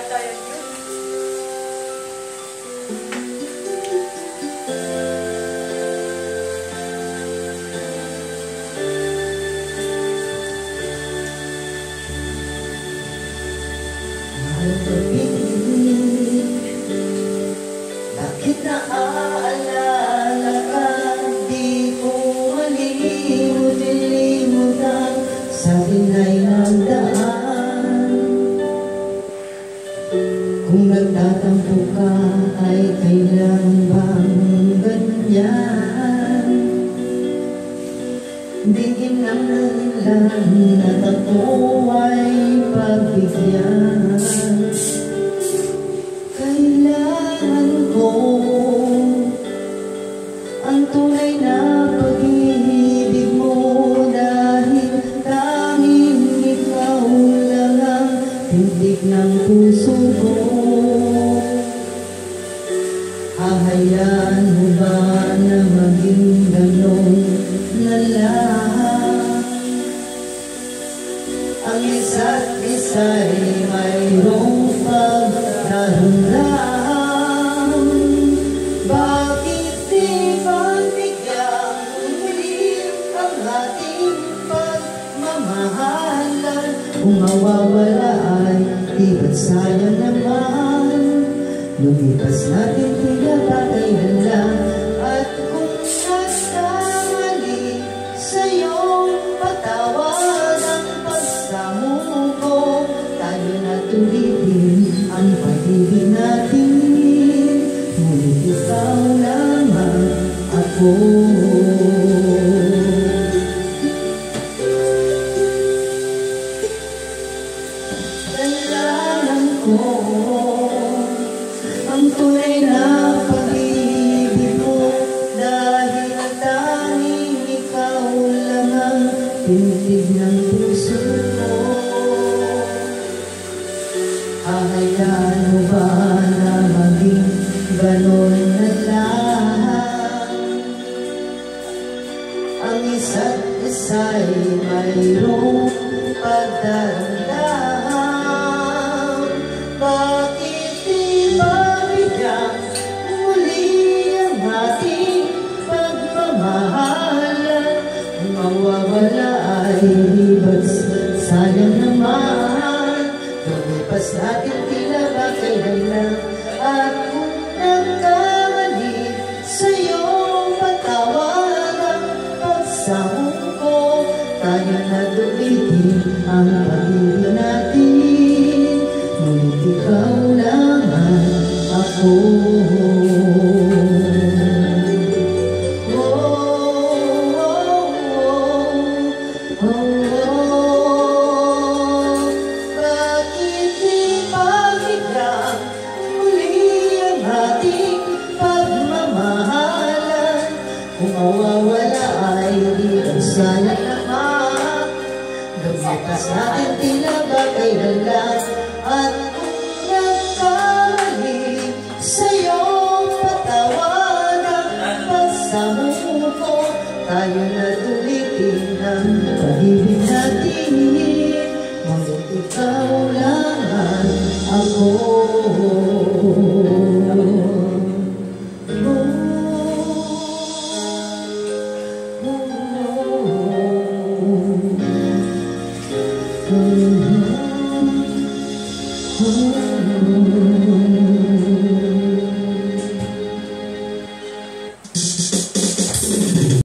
yata yan yun. Bakit naaalala ka? Di ko malimut-limutan sa inay ng daan. Kung nagtatampo ka ay kailan bang ganyan? Digin lang lang at ako ay pagbigyan. Kailangan ko ang tunay na pag-ibig mo, dahil tanging ikaw lang ang tindig ng puso ko. Hahayaan mo ba na maging ganon na lang? Ang isa't isa'y mayroong pagdaramdam. Bakit di pagbigyan muli ang ating pagmamahalan? Kung mawawala ay di ba't sayang naman? Lumipas natin tila ba kailan? At kung nagkamali sa'yong patawad ang pagsamo ko, tayo na tulitin ang pag-ibig natin. Ngunit ikaw lamang ako. Kailangan ko ang tunay na pag-ibig mo, dahil tanging ikaw lang ang tindig ng puso ko. Hahayaan mo ba na maging ganon na lang? Ang isa't isa'y mayroong pagdaramdam. Bakit di mabigyan muli ang ating pagmamahalan? Kung mawawala ay di ba't sayang naman? Lumipas natin tila ba kailan? At kung nagkamali sa'yong patawad ang pagsamo ko, tayo na dulitin ang pag-ibig natin. Ngunit ikaw lamang ako. Bakit di pagbigyan muli ang ating pagmamahalan? Kung mawawala ay di sana naman. Lumipas natin tila ba kailan? At kung nagkamali sa'yong patawad ang pagsamo ko, tayo na tulitin ang pag-ibig natin. Ngunit ikaw lamang ako. Oh,